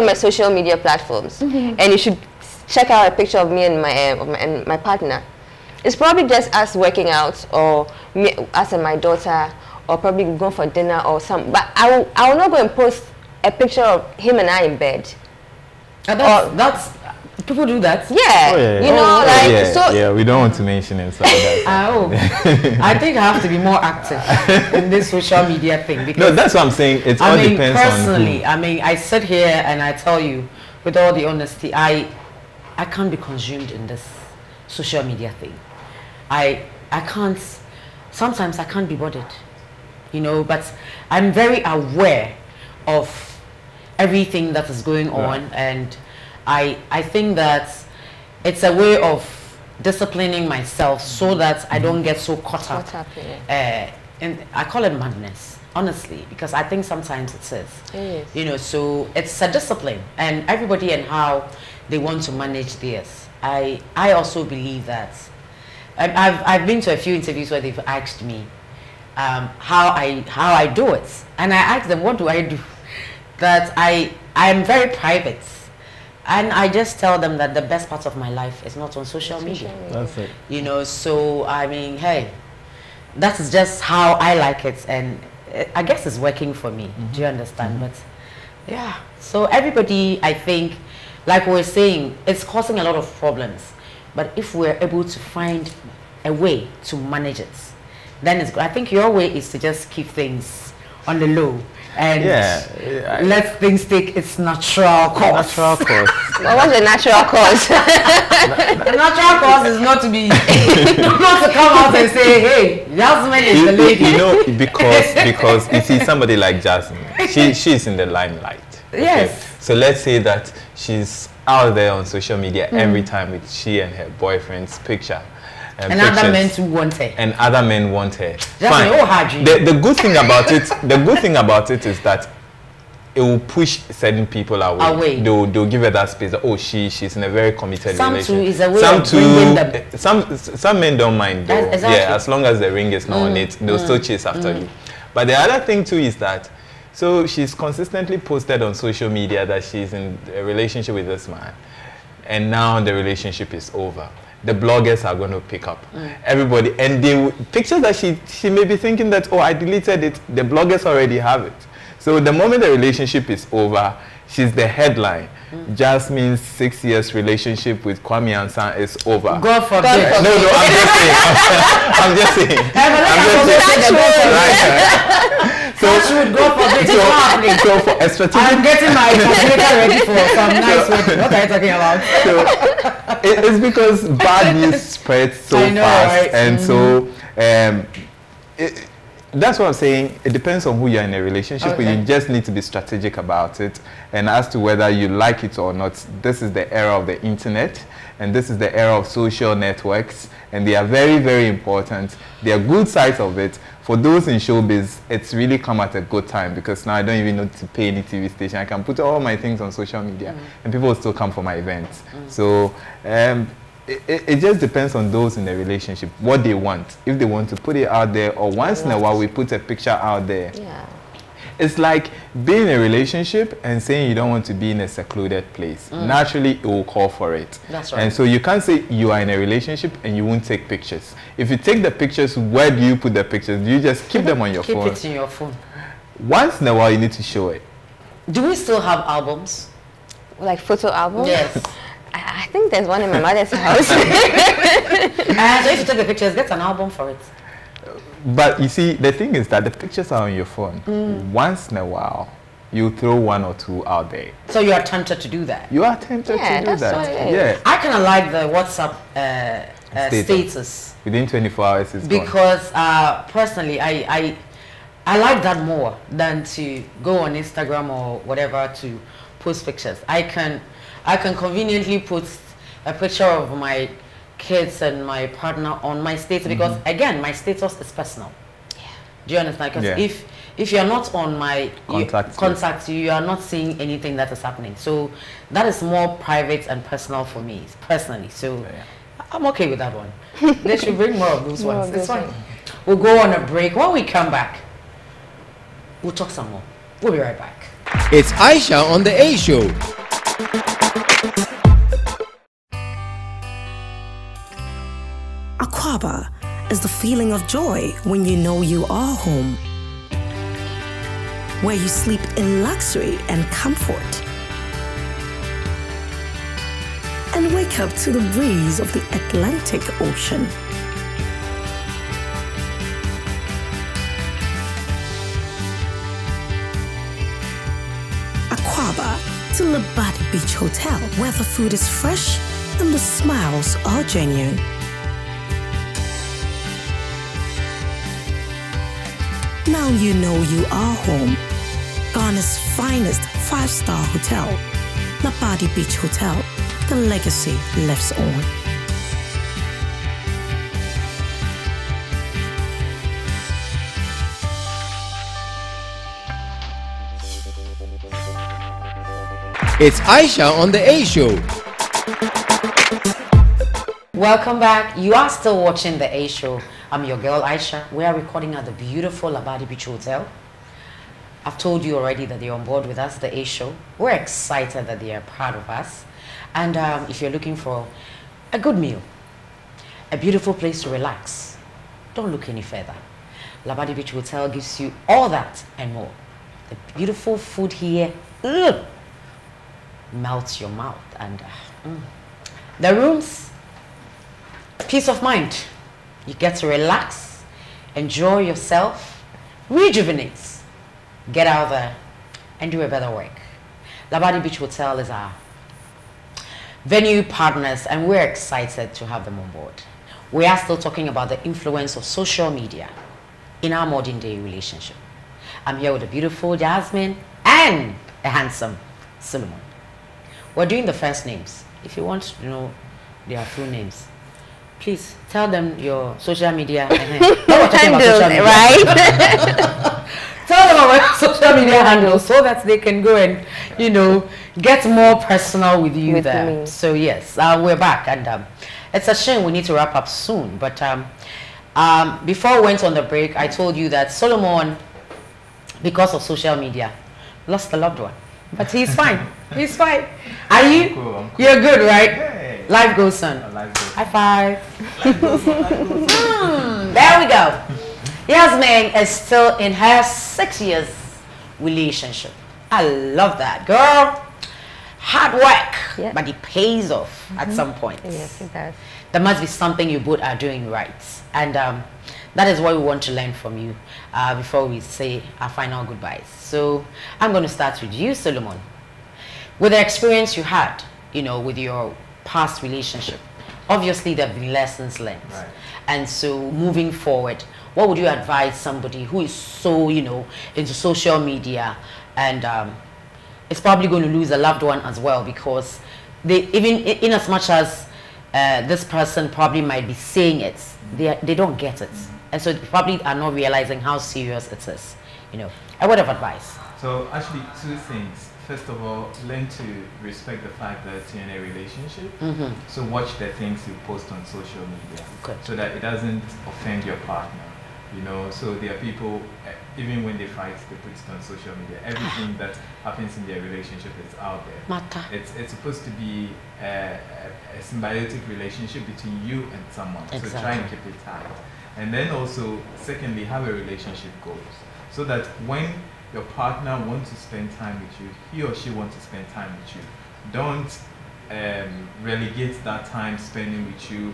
my social media platforms and you should check out a picture of me and my partner, it's probably just us working out, or me, us and my daughter, or probably go for dinner or something. But I will not go and post a picture of him and I in bed. That's people do that. Yeah, you know, yeah, we don't want to mention it. So I think I have to be more active in this social media thing, because no, that's what I'm saying. It all depends personally, on. I mean, I sit here and I tell you, with all the honesty, I can't be consumed in this social media thing. I can't. Sometimes I can't be bothered. You know, but I'm very aware of everything that is going on, and I think that it's a way of disciplining myself so that I don't get so caught up and I call it madness, honestly, because I think sometimes it is. You know, so it's a discipline, and everybody and how they want to manage theirs. I also believe that I've been to a few interviews where they've asked me how I do it, and I ask them, what do I do? That I'm very private, and I just tell them that the best part of my life is not on social media. That's it. You know, so I mean, hey, that is just how I like it, and I guess it's working for me. Do you understand? But yeah, so everybody, I think, like we're saying, it's causing a lot of problems, but if we're able to find a way to manage it, then it's good. I think your way is to just keep things on the low and let things take its natural course. Well, what's the natural course? The natural course is not to be not to come out and say, hey, Jasmine is the lady. You know, because you see somebody like Jasmine, she's in the limelight. Okay? Yes. So let's say that she's out there on social media every time with she and her boyfriend's picture. And other men too want her. And other men want her. Fine. The good thing about it, is that it will push certain people away. They'll give her that space. Oh, she's in a very committed relationship. Some too is a way of bringing them. Some men don't mind though. Exactly. Yeah, as long as the ring is not on it, they'll still chase after you. But the other thing too is that, so she's consistently posted on social media that she's in a relationship with this man, and now the relationship is over. The bloggers are going to pick up everybody, and pictures that she may be thinking that, oh, I deleted it, the bloggers already have it. So the moment the relationship is over, she's the headline. Jasmine's 6 years relationship with Kwame Ansan is over. God forbid. No, I'm just saying. So for a strategic, I'm getting my calculator ready for some nice wedding. What are you talking about? So it's because bad news spreads so fast, right? And so that's what I'm saying. It depends on who you're in a relationship with. You just need to be strategic about it. And as to whether you like it or not, this is the era of the internet, and this is the era of social networks, and they are very, very important. There are good sides of it. For those in showbiz, it's really come at a good time, because now I don't even need to pay any TV station. I can put all my things on social media, and people will still come for my events. So it just depends on those in the relationship, what they want. If they want to put it out there, or once in a while we put a picture out there. Yeah. It's like being in a relationship and saying you don't want to be in a secluded place. Naturally, it will call for it. That's right. And so you can't say you are in a relationship and you won't take pictures. If you take the pictures, where do you put the pictures? Do you just keep them on your phone? Keep it in your phone. Once in a while, you need to show it. Do we still have albums? Like photo albums? Yes. I think there's one in my mother's house. So if you take the pictures, get an album for it. But you see, the thing is that the pictures are on your phone. Once in a while, you throw one or two out there. So you are tempted to do that? You are tempted to do that's that. what it is. Yeah. I kind of like the WhatsApp status. Within 24 hours, it's gone. Because personally, I like that more than to go on Instagram or whatever to post pictures. I can conveniently put a picture of my kids and my partner on my status, because again, my status is personal. Yeah. Do you understand? Because if you're not on my contact you are not seeing anything that is happening. So that is more private and personal for me personally. So I'm okay with that one. They should bring more of those ones. It's fine. We'll go on a break. When we come back, we'll talk some more. We'll be right back. It's Aisha on the A Show. Aquaba is the feeling of joy when you know you are home, where you sleep in luxury and comfort, and wake up to the breeze of the Atlantic Ocean. Aquaba to Labadi Beach Hotel, where the food is fresh and the smiles are genuine. Now you know you are home. Ghana's finest 5-star hotel, Labadi Beach Hotel. The legacy lives on. It's Aisha on the A Show. Welcome back. You are still watching the A Show. I'm your girl Aisha. We are recording at the beautiful Labadi Beach Hotel. I've told you already that they're on board with us, the A Show. We're excited that they are part of us. And if you're looking for a good meal, a beautiful place to relax, don't look any further. Labadi Beach Hotel gives you all that and more. The beautiful food here melts your mouth. And the rooms, peace of mind. You get to relax, enjoy yourself, rejuvenate, get out there and do a better work. Labadi Beach Hotel is our venue partners, and we're excited to have them on board. We are still talking about the influence of social media in our modern day relationship. I'm here with a beautiful Jasmine and a handsome Solomon. We're doing the first names. If you want to know their full names, please tell them your social media. Handles, right? Tell them about social media handles so that they can go and, get more personal with you there. So yes, we're back, and it's a shame we need to wrap up soon. But before we went on the break, I told you that Solomon, because of social media, lost a loved one. But he's fine. He's fine. Are you? Cool. You're good, right? Hey. Life goes on. High five. Life goes on. There we go. Yasmin is still in her 6 years relationship. I love that, girl. Hard work, Yeah. but it pays off at some point. Yes, it does. There must be something you both are doing right, and that is what we want to learn from you before we say our final goodbyes. So I'm going to start with you, Solomon. With the experience you had, you know, with your past relationship, obviously there have been lessons learned. Right. And so moving forward, what would you advise somebody who is so, you know, into social media and is probably going to lose a loved one as well, because they, even in as much as this person probably might be saying it, they don't get it. And so they probably are not realizing how serious it is, you know. A word of advice. So actually, two things. First of all, learn to respect the fact that you're in a relationship. So watch the things you post on social media, Good. so that it doesn't offend your partner. You know, so there are people, even when they fight, they put it on social media. Everything that happens in their relationship is out there. Mata. It's supposed to be a symbiotic relationship between you and someone. So Exactly. try and keep it tight. And then also, secondly, have a relationship goals, so that when your partner wants to spend time with you, he or she wants to spend time with you, don't relegate that time spending with you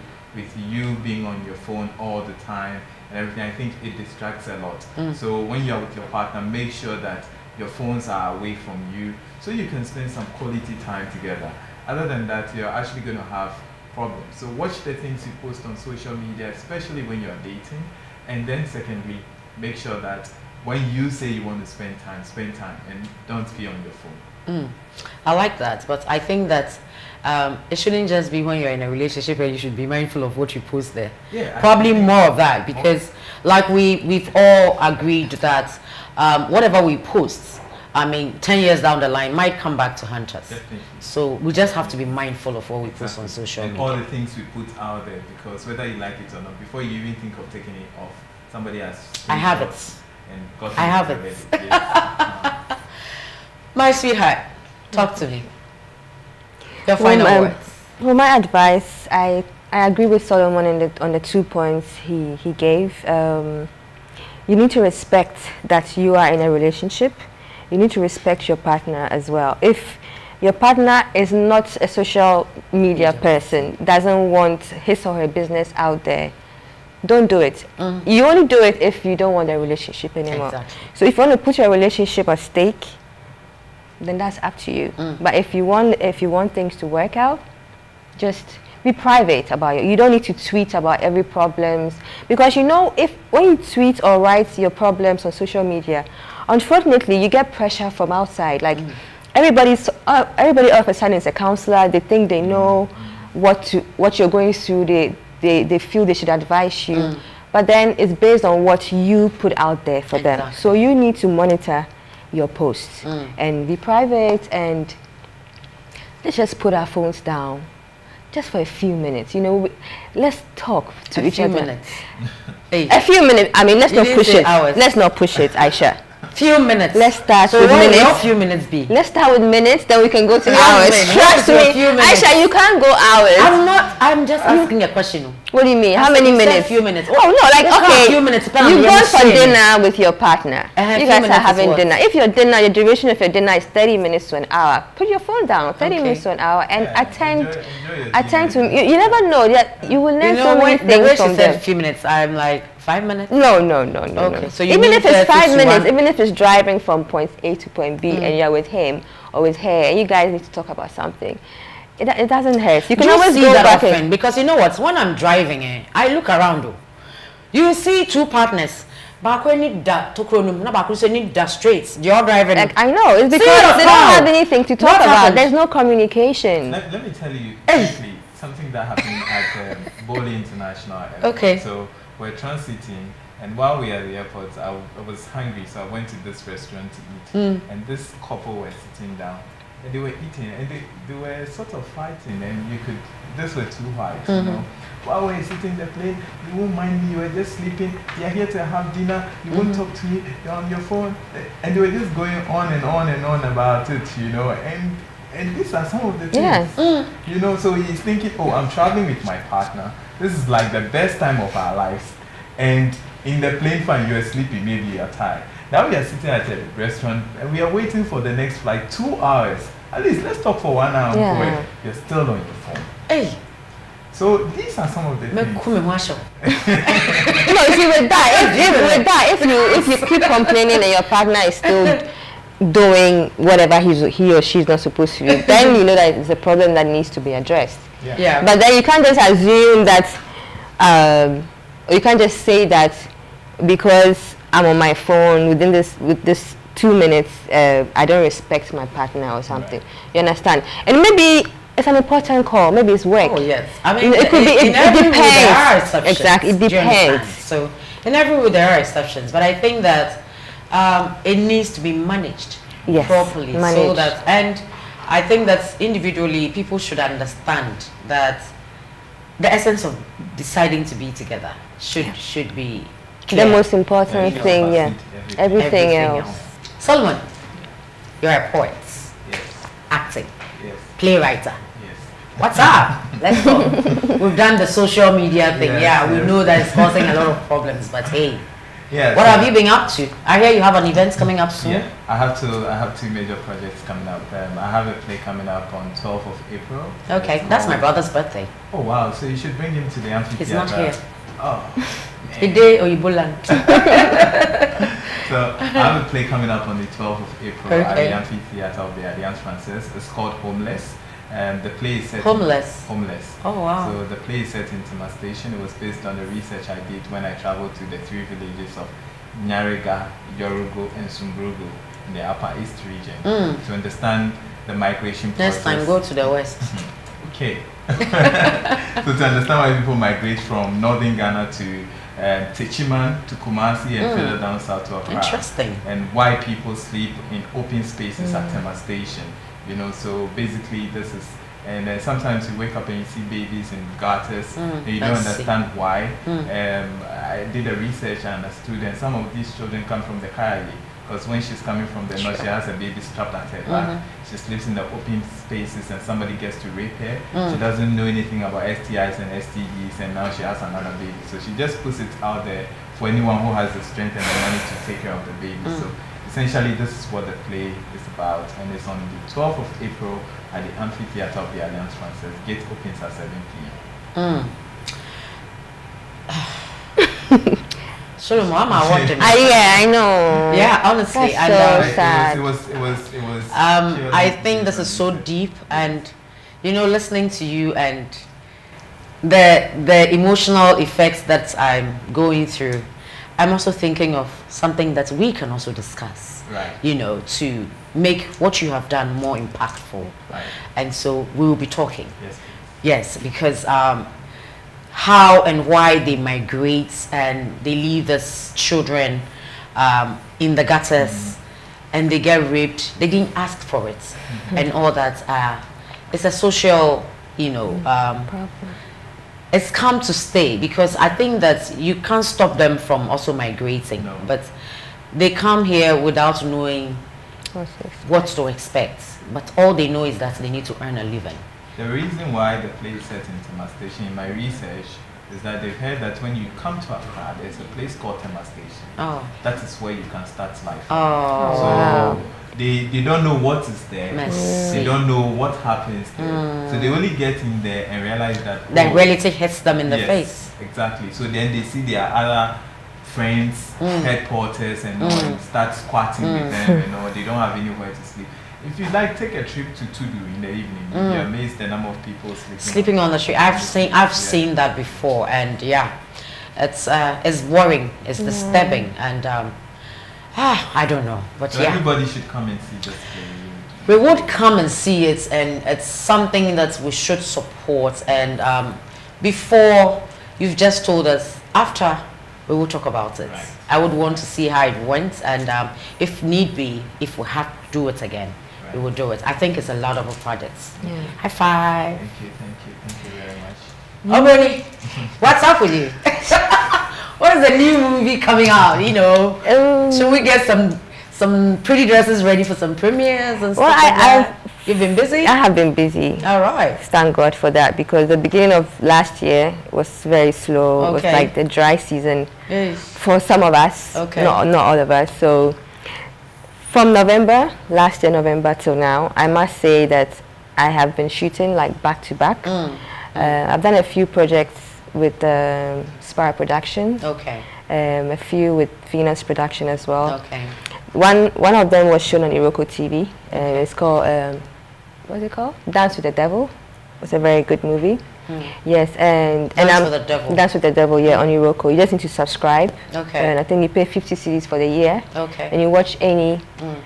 being on your phone all the time and everything. I think it distracts a lot. So when you're with your partner, make sure that your phones are away from you so you can spend some quality time together. Other than that, you're actually going to have problems. So watch the things you post on social media, especially when you're dating. And then secondly, make sure that when you say you want to spend time and don't be on your phone. I like that, but I think that it shouldn't just be when you're in a relationship and you should be mindful of what you post there. Yeah, Probably more of that, because like we've all agreed that whatever we post, I mean, 10 years down the line might come back to haunt us. Definitely. So we just have to be mindful of what we post on social and media. all the things we put out there, because whether you like it or not, before you even think of taking it off, somebody has I have it. screenshot and gotten I have it. already. Yes. My sweetheart, talk to me. Your final words. Well, my advice, I agree with Solomon on the 2 points he gave. You need to respect that you are in a relationship. You need to respect your partner as well. If your partner is not a social media person, doesn't want his or her business out there, don't do it. You only do it if you don't want a relationship anymore. Exactly. So if you want to put your relationship at stake, then that's up to you. But if you want things to work out, just be private about it. You don't need to tweet about every problems, because you know, when you tweet or write your problems on social media, unfortunately you get pressure from outside. Like everybody all of a sudden is a counselor. They think they know what you're going through. They feel they should advise you, but then it's based on what you put out there for them. Exactly. So you need to monitor your posts and be private, and let's just put our phones down just for a few minutes. You know, let's talk to each other. Minutes. Hey. A few minutes. I mean, let's You not didn't push say it. hours. Let's not push it, Aisha. Few minutes. Let's start so with what will minutes. your few minutes be? Let's start with minutes, then we can go to Yeah, hours. minutes. Trust What is your me, few minutes? Aisha, you can't go hours. I'm just asking a question. What do you mean? How I many said you said minutes? few minutes. Oh no, like Let's go okay, a few minutes, depending on you the go end for of the dinner with your partner. few You guys minutes are is having what? dinner. If your duration of your dinner is 30 minutes to an hour, put your phone down. 30 Okay. minutes to an hour, and Yeah, attend enjoy your to. You never know that you will learn You so know, many when the way things she from said them. few minutes, I'm like 5 minutes. No. Okay, so you even mean if it's 30 5 to minutes, 1? even if it's driving from point A to point B, and you're with him or with her, and you guys need to talk about something, it doesn't hurt. You can Do you always see go that back often? Because you know what? When I'm driving, I look around. You see two partners. Baako need that tokronum, na baako say need that straight. You're driving. Like, I know, it's See because your they don't phone. have anything to talk What about. happened? There's no communication. Let me tell you quickly something that happened at Boli International Airport. Okay. So we're transiting, and while we were at the airport, I was hungry, so I went to this restaurant to eat. And this couple were sitting down, and they were eating, and they were sort of fighting, and these were two wives, you know. While we're sitting in the plane, you won't mind me, you were just sleeping, you're here to have dinner, you won't talk to me, you're on your phone. And they were just going on and on and on about it, you know. And these are some of the things, Yes. you know. So he's thinking, oh, I'm traveling with my partner. This is like the best time of our lives. And in the plane flight, you are sleeping, maybe you are tired. Now we are sitting at a restaurant and we are waiting for the next flight 2 hours. At least let's talk for 1 hour. Yeah. You're still on your phone. Hey. So these are some of the things. No, see, with that, if you keep complaining and your partner is still doing whatever he or she's not supposed to do, then you know that it's a problem that needs to be addressed. Yeah. But then you can't just assume that, you can't just say that because I'm on my phone with this 2 minutes, I don't respect my partner or something. Right. You understand? And maybe it's an important call. Maybe it's work. Oh yes. I mean, it could be. It depends. There are exceptions. Exactly. It depends. So in every way there are exceptions, but I think that it needs to be managed properly, so that, and I think that individually people should understand that the essence of deciding to be together should be clear. The most important thing. Everything else. Solomon, you're a poet, acting, playwright. What's up? Let's go. We've done the social media thing. We know that it's causing a lot of problems, but hey, what have you been up to? I hear you have an event coming up soon. Yeah, I have 2 major projects coming up. I have a play coming up on 12th of April. Okay, that's my brother's birthday. Oh wow, so you should bring him to the amphitheater. He's not here. Oh. Today or Iboland. So I have a play coming up on the 12th of April at the amphitheater of the Alliance Française. It's called Homeless. The play is set Homeless. Homeless. Oh wow. So the play is set in Tema Station. It was based on the research I did when I traveled to the 3 villages of Nyarega, Yorugo, and Sumbrugu in the Upper East region to understand the migration process. Next time, go to the west. Okay. So to understand why people migrate from northern Ghana to Techiman to Kumasi and further down south to Accra. Interesting. And why people sleep in open spaces at Tema Station. You know, so basically this is, and sometimes you wake up and you see babies in gutters and you don't understand why. I did a research and understood, and some of these children come from the Kayali, because when she's coming from the north, she has a baby strapped at her back. She sleeps in the open spaces and somebody gets to rape her. She doesn't know anything about STIs and STDs, and now she has another baby. So she just puts it out there for anyone who has the strength and the money to take care of the baby. So essentially, this is what the play is about, and it's on the 12th of April at the amphitheater of the Alliance Française. Gate opens at 7 p.m. Solomon, I'm watching. I know. Yeah, honestly, that's so sad. It was. I think this is so deep, and you know, listening to you and the emotional effects that I'm going through, I'm also thinking of something that we can also discuss. Right. You know, to make what you have done more impactful. Right. And so we will be talking. Yes. Yes, because how and why they migrate and they leave these children in the gutters and they get raped. They didn't ask for it and all that. It's a social, you know, problem. It's come to stay, because I think that you can't stop them from also migrating. No. But they come here without knowing what to expect. But all they know is that they need to earn a living. The reason why the play is set in Tema Station, in my research, is that they've heard that when you come to Accra, there's a place called Tema Station. Oh. That is where you can start life. Oh, so wow. They don't know what is there. Mess. They don't know what happens there. So they only get in there and realize that the reality hits them in the yes, face. Exactly. So then they see their other friends, headquarters, and all, and start squatting with them, and all. They don't have anywhere to sleep. If you like, take a trip to Tudu in the evening. You'll be amazed the number of people sleeping on the street. I've seen that before, and yeah, it's worrying, it's disturbing, and I don't know, but so yeah, everybody should come and see this play. We would come and see it, and it's something that we should support. And before, you've just told us, after we will talk about it. Right. I would want to see how it went, and if need be, if we have to do it again, we will do it. I think it's a lot of projects. Yeah. High five. Thank you very much. Oh, really? What's up with you? What is the new movie coming out? You know, should we get some some pretty dresses ready for some premieres and stuff Well, like that? You've been busy? I have been busy. All right. Thank God for that, because the beginning of last year was very slow. It was Okay. like the dry season Yes. for some of us, Okay. not all of us. So from November, last year November till now, I must say that I have been shooting like back to back. I've done a few projects with Spire Production, Okay. a few with Venus Production as well. Okay. One of them was shown on Iroko TV. It's called, what's it called? Dance with the Devil. It's a very good movie. Yes, and Dance with the Devil. Dance with the Devil, yeah, on Iroko. You just need to subscribe. Okay. And I think you pay 50 cedis for the year. Okay. And you watch any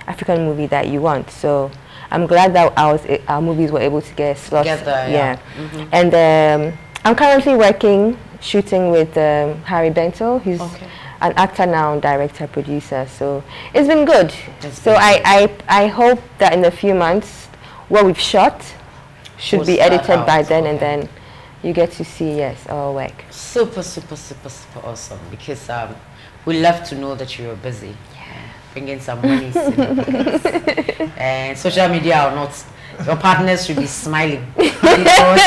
African movie that you want. So I'm glad that our movies were able to get slots. Get there, yeah. And I'm currently shooting with Harry Bento. He's an actor now, director, producer. So it's been good. I hope that in a few months, what we've shot should Will be start edited by out, then, okay. and then you get to see, yes, our work. Super, super, super, super awesome. Because we love to know that you're busy. Bringing some money. And social media or not, your partners should be smiling. Because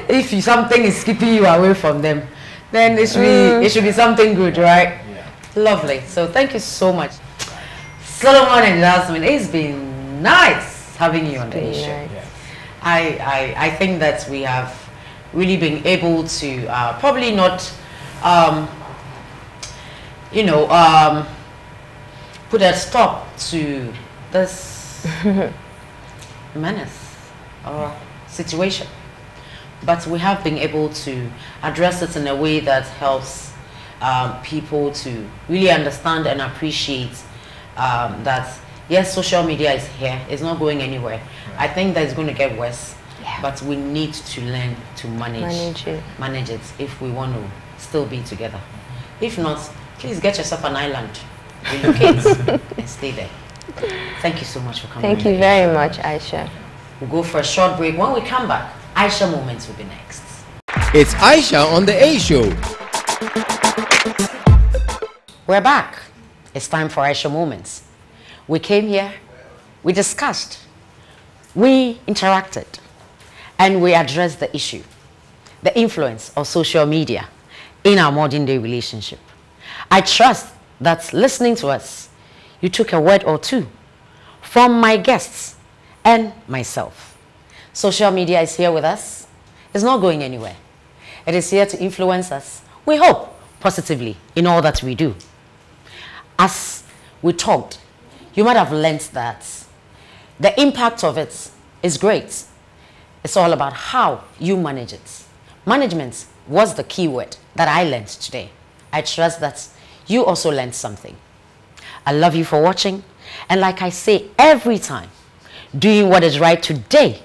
if something is keeping you away from them, then it should be something good, right? Yeah. Lovely. So thank you so much. Solomon and Jasmine, it's been nice having you on the Very show. nice. Yeah. I think that we have really been able to probably not, put a stop to this menace or situation. But we have been able to address it in a way that helps people to really understand and appreciate that, yes, social media is here. It's not going anywhere. I think that it's going to get worse. Yeah. But we need to learn to manage it if we want to still be together. If not, please get yourself an island, relocate, and stay there. Thank you so much for coming. Thank you very much, Aisha. We'll go for a short break. When we come back, Aisha Moments will be next. It's Aisha on the A Show. We're back. It's time for Aisha Moments. We came here, we discussed, we interacted, and we addressed the issue, the influence of social media in our modern day relationship. I trust that listening to us, you took a word or two from my guests and myself. Social media is here with us. It's not going anywhere. It is here to influence us, we hope, positively in all that we do. As we talked, you might have learned that the impact of it is great. It's all about how you manage it. Management was the key word that I learned today. I trust that you also learned something. I love you for watching. And like I say every time, doing what is right today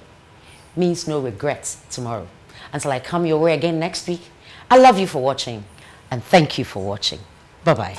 means no regrets tomorrow. Until I come your way again next week, I love you for watching and thank you for watching. Bye-bye.